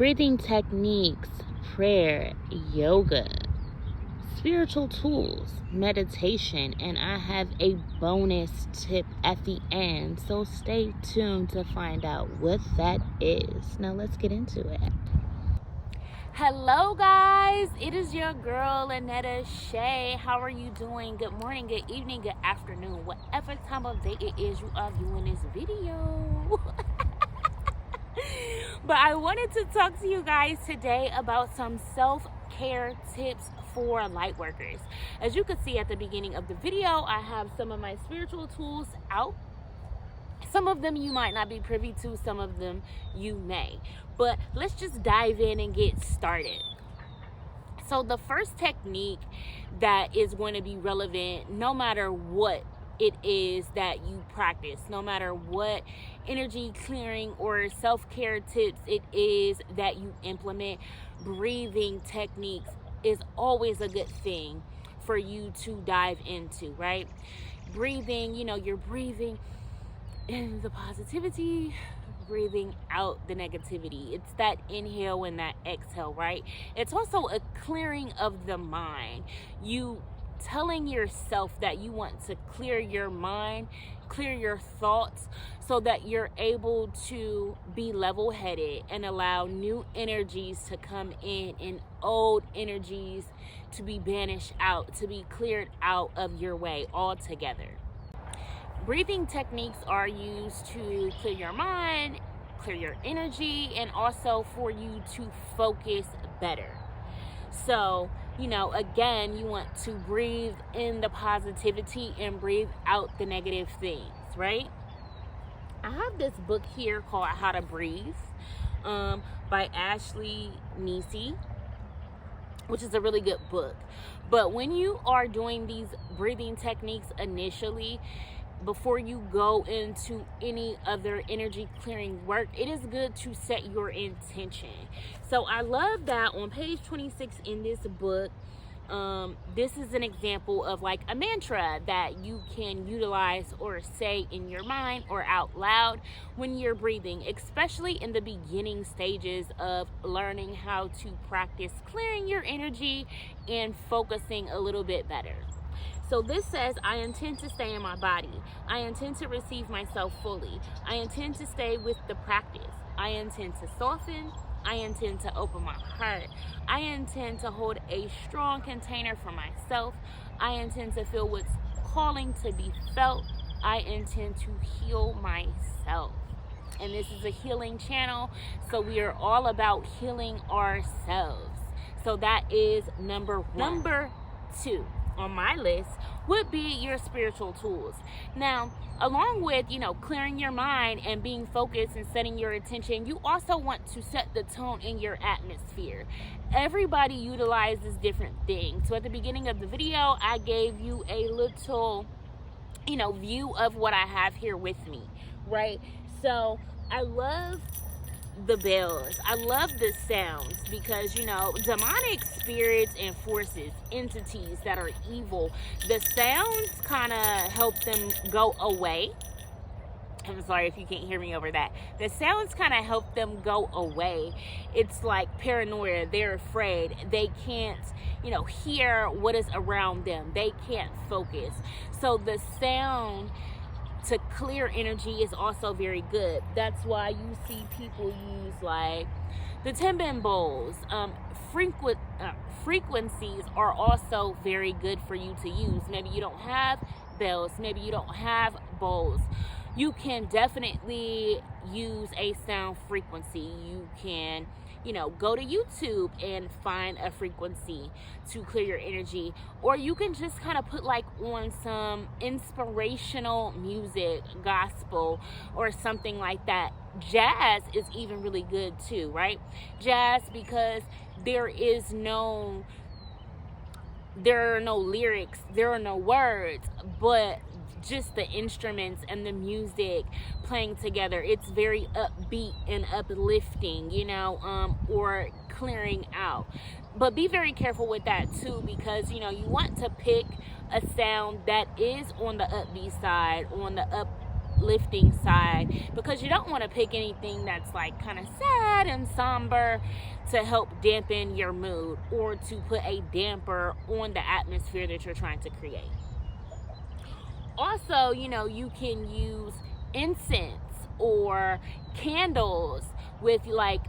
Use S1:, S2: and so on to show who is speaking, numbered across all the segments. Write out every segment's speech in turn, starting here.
S1: breathing techniques, prayer, yoga, spiritual tools, meditation, and I have a bonus tip at the end, so stay tuned to find out what that is. Now let's get into it. Hello guys, it is your girl Lynetta Shay. How are you doing? Good morning, good evening, good afternoon, whatever time of day it is you are viewing this video. But I wanted to talk to you guys today about some self-care tips for light workers. As you can see at the beginning of the video, I have some of my spiritual tools out. Some of them you might not be privy to, some of them you may. But let's just dive in and get started. So the first technique that is going to be relevant no matter what it is that you practice, no matter what energy clearing or self-care tips it is that you implement, breathing techniques is always a good thing for you to dive into, right? Breathing, you're breathing in the positivity, breathing out the negativity. It's that inhale and that exhale, right? It's also a clearing of the mind. You telling yourself that you want to clear your mind, clear your thoughts, so that you're able to be level-headed and allow new energies to come in and old energies to be banished out, to be cleared out of your way altogether. Breathing techniques are used to clear your mind, clear your energy, and also for you to focus better. So, again, you want to breathe in the positivity and breathe out the negative things, right? I have this book here called How to Breathe by Ashley Nisi, which is a really good book. But when you are doing these breathing techniques initially, before you go into any other energy clearing work, it is good to set your intention. So I love that on page 26 in this book, this is an example of like a mantra that you can utilize or say in your mind or out loud when you're breathing, especially in the beginning stages of learning how to practice clearing your energy and focusing a little bit better. So this says, I intend to stay in my body. I intend to receive myself fully. I intend to stay with the practice. I intend to soften. I intend to open my heart. I intend to hold a strong container for myself. I intend to feel what's calling to be felt. I intend to heal myself. And this is a healing channel, so we are all about healing ourselves. So that is number one. Number two on my list would be your spiritual tools. Now, along with, clearing your mind and being focused and setting your attention, you also want to set the tone in your atmosphere. Everybody utilizes different things. So at the beginning of the video, I gave you a little, view of what I have here with me, right? So I love the bells. I love the sounds because, demonic spirits and forces, entities that are evil, the sounds kind of help them go away. I'm sorry if you can't hear me over that. The sounds kind of help them go away. It's like paranoia. They're afraid. They can't, hear what is around them. They can't focus. So the sound to clear energy is also very good. That's why you see people use like the timbin bowls. Frequencies are also very good for you to use. Maybe you don't have bells, maybe you don't have bowls. You can definitely use a sound frequency. You can, go to YouTube and find a frequency to clear your energy. Or you can just kind of put like on some inspirational music, gospel, or something like that. Jazz is even really good too, right? Jazz, because there are no lyrics, there are no words, but just the instruments and the music playing together. It's very upbeat and uplifting, or clearing out. But be very careful with that too, because you want to pick a sound that is on the upbeat side, on the uplifting side, because you don't want to pick anything that's like kind of sad and somber to help dampen your mood or to put a damper on the atmosphere that you're trying to create. Also, you can use incense or candles with like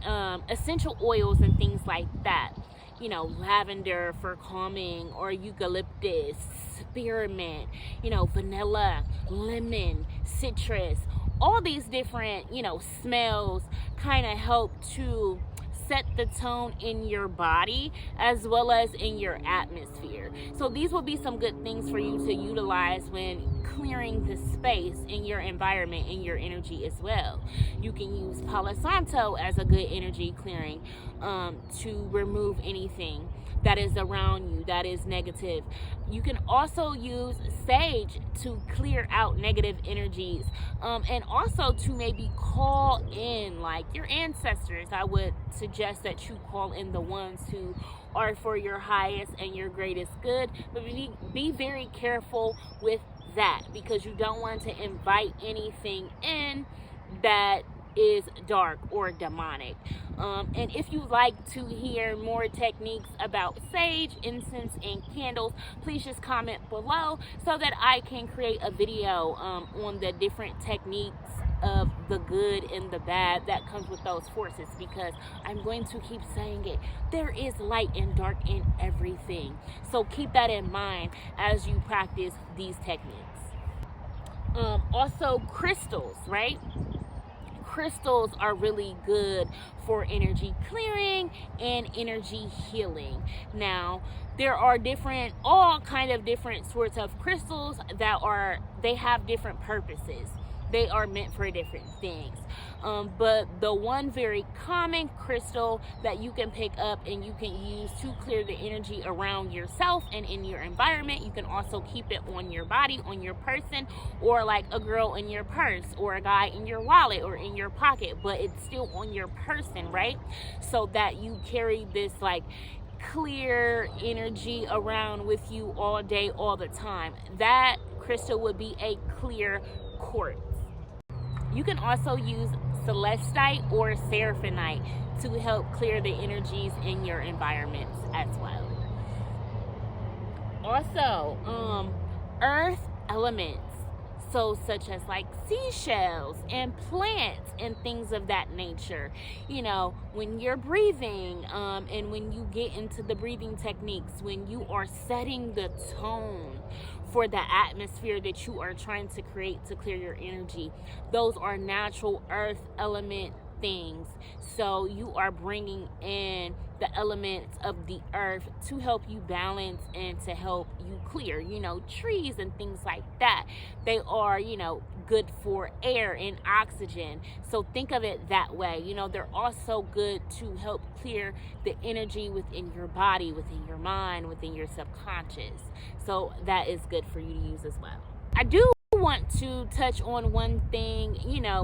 S1: essential oils and things like that. Lavender for calming, or eucalyptus, spearmint, vanilla, lemon, citrus. All these different, smells kind of help to set the tone in your body as well as in your atmosphere. So these will be some good things for you to utilize when clearing the space in your environment, in your energy as well. You can use Palo Santo as a good energy clearing to remove anything that is around you that is negative. You can also use sage to clear out negative energies, and also to maybe call in like your ancestors. I would suggest that you call in the ones who are for your highest and your greatest good, but be very careful with that, because you don't want to invite anything in that is dark or demonic. And if you like to hear more techniques about sage, incense, and candles, please just comment below so that I can create a video on the different techniques of the good and the bad that comes with those forces, because I'm going to keep saying it, there is light and dark in everything. So keep that in mind as you practice these techniques. Also, crystals, right? Crystals are really good for energy clearing and energy healing. Now, there are all kind of different sorts of crystals they have different purposes. They are meant for different things. But the one very common crystal that you can pick up and you can use to clear the energy around yourself and in your environment, you can also keep it on your body, on your person, or like a girl in your purse, or a guy in your wallet or in your pocket, but it's still on your person, right? So that you carry this like clear energy around with you all day, all the time. That crystal would be a clear quartz. You can also use celestite or seraphonite to help clear the energies in your environments as well. Also, earth elements, so such as like seashells and plants and things of that nature. When you're breathing, and when you get into the breathing techniques, when you are setting the tone for the atmosphere that you are trying to create to clear your energy, those are natural earth element things. So you are bringing in the elements of the earth to help you balance and to help you clear. Trees and things like that, they are good for air and oxygen. So think of it that way. They're also good to help clear the energy within your body, within your mind, within your subconscious. So that is good for you to use as well. I do want to touch on one thing,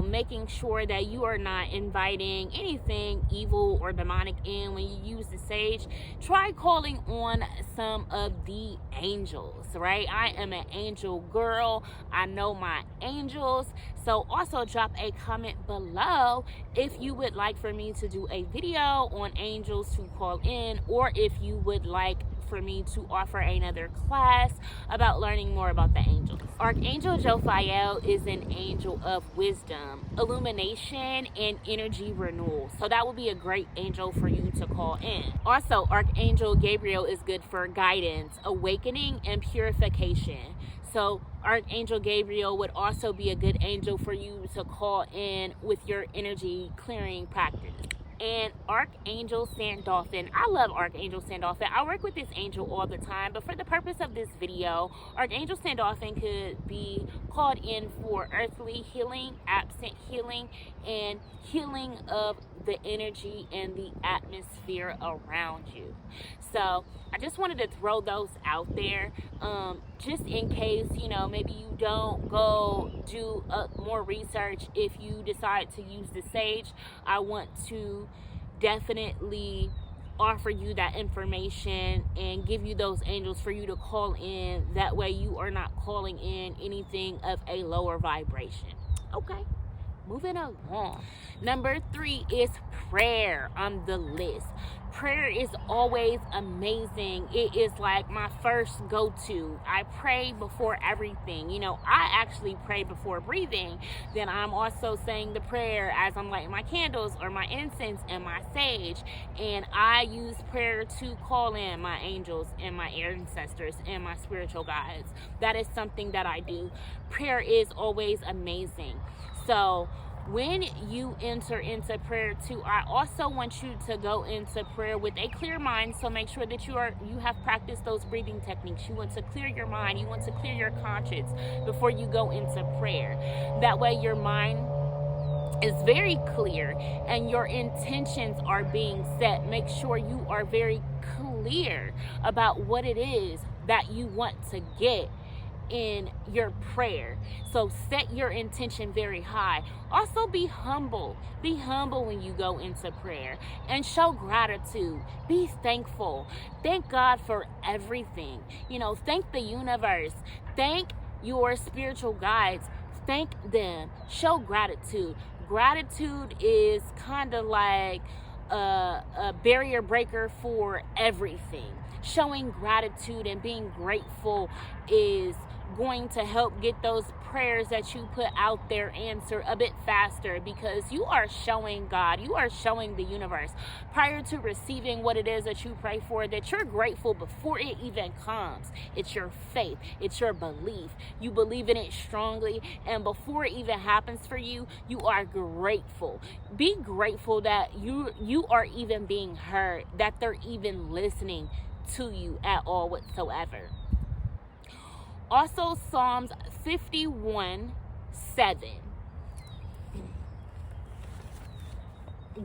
S1: making sure that you are not inviting anything evil or demonic in when you use the sage. Try calling on some of the angels, right? I am an angel girl. I know my angels. So also drop a comment below if you would like for me to do a video on angels to call in, or if you would like for me to offer another class about learning more about the angels. Archangel Jophiel is an angel of wisdom, illumination, and energy renewal. So that would be a great angel for you to call in. Also, Archangel Gabriel is good for guidance, awakening, and purification. So Archangel Gabriel would also be a good angel for you to call in with your energy clearing practice. And Archangel Sandalphon. I love Archangel Sandalphon. I work with this angel all the time, but for the purpose of this video, Archangel Sandalphon could be called in for earthly healing, absent healing, and healing of the energy and the atmosphere around you. So I just wanted to throw those out there, just in case, maybe you don't go do more research. If you decide to use the sage, I want to definitely offer you that information and give you those angels for you to call in. That way you are not calling in anything of a lower vibration. Okay, moving along. Number 3 is prayer on the list. Prayer is always amazing. It is like my first go-to. I pray before everything. I actually pray before breathing. Then I'm also saying the prayer as I'm lighting my candles or my incense and my sage. And I use prayer to call in my angels and my ancestors and my spiritual guides. That is something that I do. Prayer is always amazing. So when you enter into prayer too, I also want you to go into prayer with a clear mind. So make sure that you have practiced those breathing techniques. You want to clear your mind. You want to clear your conscience before you go into prayer. That way your mind is very clear and your intentions are being set. Make sure you are very clear about what it is that you want to get in your prayer. So set your intention very high. Also be humble. Be humble when you go into prayer and show gratitude. Be thankful. Thank God for everything. Thank the universe. Thank your spiritual guides. Thank them. Show gratitude. Gratitude is kind of like a barrier breaker for everything. Showing gratitude and being grateful is going to help get those prayers that you put out there answered a bit faster, because you are showing God, you are showing the universe prior to receiving what it is that you pray for, that you're grateful before it even comes. It's your faith, it's your belief. You believe in it strongly, and before it even happens for you, you are grateful. Be grateful that you are even being heard, that they're even listening to you at all whatsoever. Also, Psalms 51:7.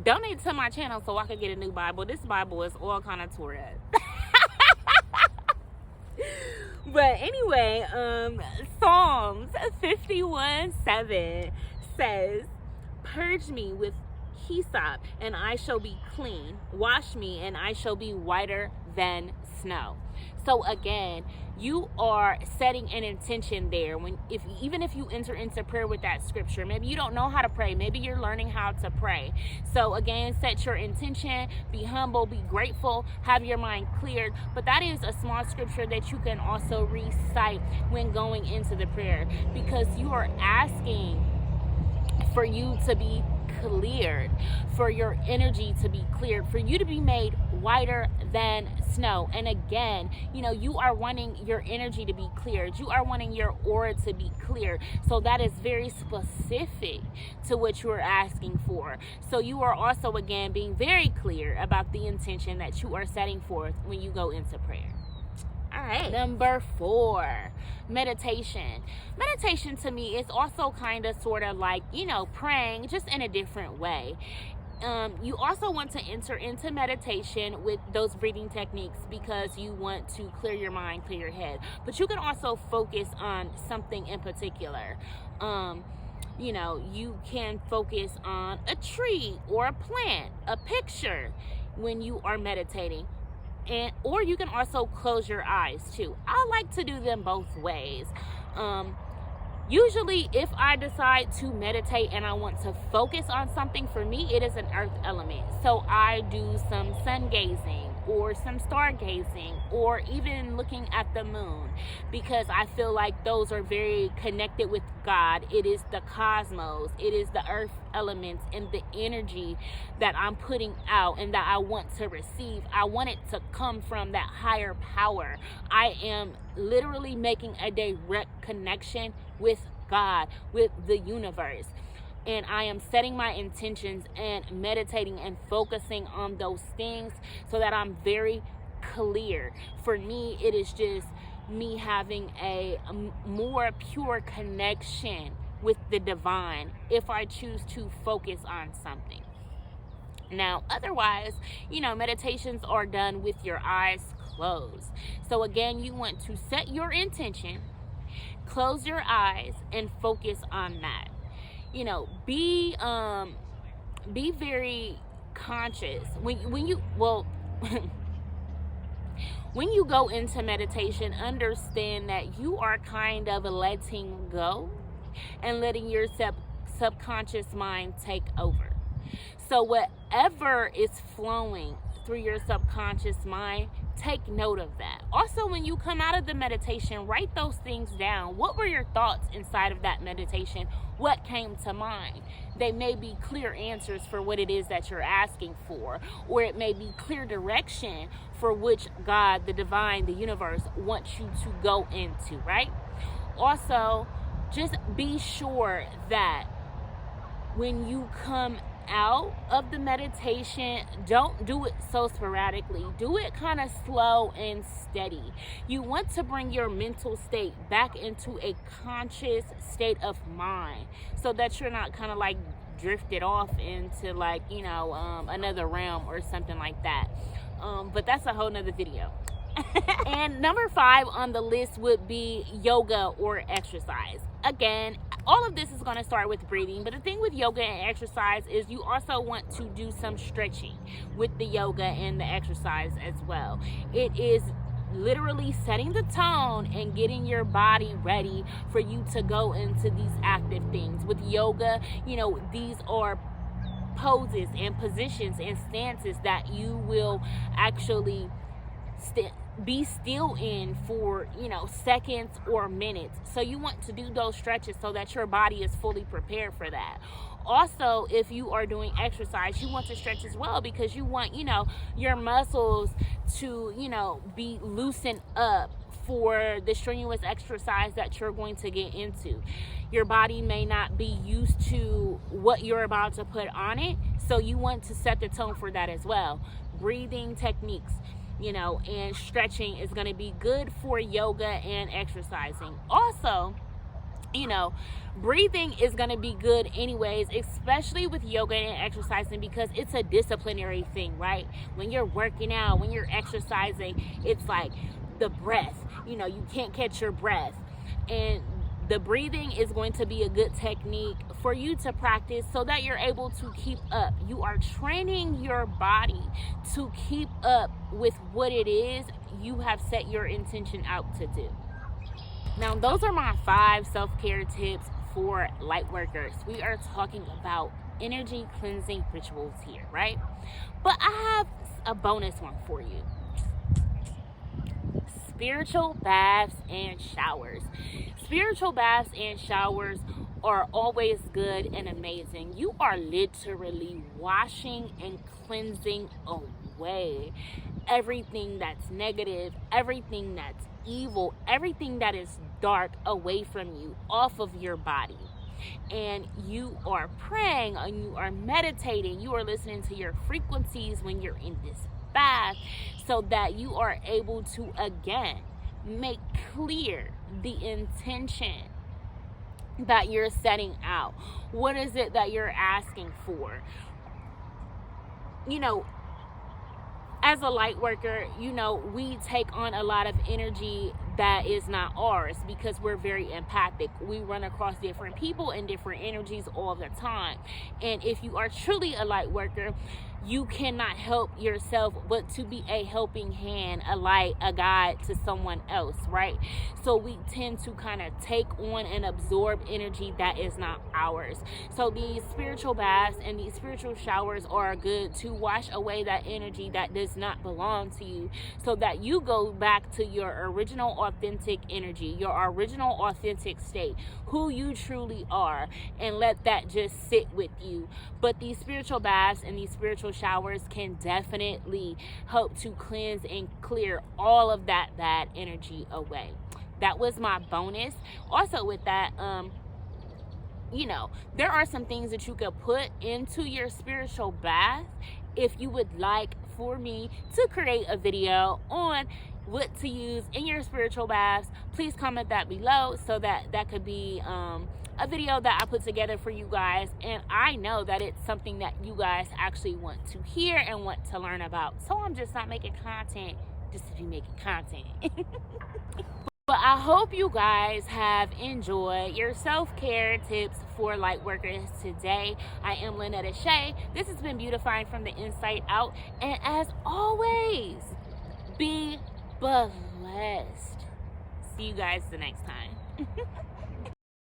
S1: Donate to my channel so I can get a new Bible. This Bible is all kind of tore up. But anyway, Psalms 51:7 says, "Purge me with hyssop, and I shall be clean. Wash me, and I shall be whiter than snow." So again, you are setting an intention there. Even if you enter into prayer with that scripture, maybe you don't know how to pray, maybe you're learning how to pray. So again, set your intention, be humble, be grateful, have your mind cleared. But that is a small scripture that you can also recite when going into the prayer, because you are asking for you to be cleared, for your energy to be cleared, for you to be made whiter than snow. And again, you are wanting your energy to be cleared. You are wanting your aura to be clear. So that is very specific to what you are asking for. So you are also, again, being very clear about the intention that you are setting forth when you go into prayer. All right. Number 4, meditation. Meditation to me is also kind of sort of like, praying, just in a different way. You also want to enter into meditation with those breathing techniques because you want to clear your mind, clear your head. But you can also focus on something in particular. You can focus on a tree or a plant, a picture when you are meditating. Or you can also close your eyes too. I like to do them both ways. Usually if I decide to meditate and I want to focus on something, for me it is an earth element. So I do some sun gazing or some stargazing, or even looking at the moon, because I feel like those are very connected with God. It is the cosmos, it is the earth elements and the energy that I'm putting out and that I want to receive. I want it to come from that higher power. I am literally making a direct connection with God, with the universe. And I am setting my intentions and meditating and focusing on those things so that I'm very clear. For me, it is just me having a more pure connection with the divine if I choose to focus on something. Now, otherwise, meditations are done with your eyes closed. So again, you want to set your intention, close your eyes, and focus on that. Be very conscious when you when you go into meditation. Understand that you are kind of letting go and letting yourself subconscious mind take over. So whatever is flowing through your subconscious mind, take note of that. Also, when you come out of the meditation, write those things down. What were your thoughts inside of that meditation? What came to mind? They may be clear answers for what it is that you're asking for, or it may be clear direction for which God, the divine, the universe wants you to go into, right? Also, just be sure that when you come out of the meditation, don't do it so sporadically. Do it kind of slow and steady. You want to bring your mental state back into a conscious state of mind, so that you're not kind of like drifted off into like, another realm or something like that. But that's a whole nother video. And number 5 on the list would be yoga or exercise. Again, all of this is going to start with breathing, but the thing with yoga and exercise is you also want to do some stretching with the yoga and the exercise as well. It is literally setting the tone and getting your body ready for you to go into these active things. With yoga, these are poses and positions and stances that you will actually be still in for seconds or minutes. So you want to do those stretches so that your body is fully prepared for that. Also, if you are doing exercise, you want to stretch as well, because you want your muscles to be loosened up for the strenuous exercise that you're going to get into. Your body may not be used to what you're about to put on it, so you want to set the tone for that as well. Breathing techniques, and stretching is going to be good for yoga and exercising. Also, breathing is going to be good anyways, especially with yoga and exercising, because it's a disciplinary thing, right? When you're working out, when you're exercising, it's like the breath, you can't catch your breath. And the breathing is going to be a good technique for you to practice so that you're able to keep up. You are training your body to keep up with what it is you have set your intention out to do. Now, those are my 5 self-care tips for light workers. We are talking about energy cleansing rituals here, right? But I have a bonus one for you. Spiritual baths and showers. Spiritual baths and showers are always good and amazing. You are literally washing and cleansing away everything that's negative, everything that's evil, everything that is dark away from you, off of your body. And you are praying and you are meditating. You are listening to your frequencies when you're in this bath, so that you are able to again make clear the intention that you're setting out. What is it that you're asking for? As a light worker, we take on a lot of energy that is not ours, because we're very empathic. We run across different people and different energies all the time. And if you are truly a light worker, you cannot help yourself but to be a helping hand, a light, a guide to someone else, right? So we tend to kind of take on and absorb energy that is not ours. So these spiritual baths and these spiritual showers are good to wash away that energy that does not belong to you, so that you go back to your original authentic energy, your original authentic state, who you truly are, and let that just sit with you. But these spiritual baths and these spiritual showers can definitely help to cleanse and clear all of that bad energy away. That was my bonus. Also with that, there are some things that you could put into your spiritual bath. If you would like for me to create a video on what to use in your spiritual baths, please comment that below, so that could be a video that I put together for you guys. And I know that it's something that you guys actually want to hear and want to learn about. So I'm just not making content just to be making content. But I hope you guys have enjoyed your self-care tips for light workers today. I am Lynetta Shay. This has been Beautifying from the Inside Out. And as always, be blessed. See you guys the next time.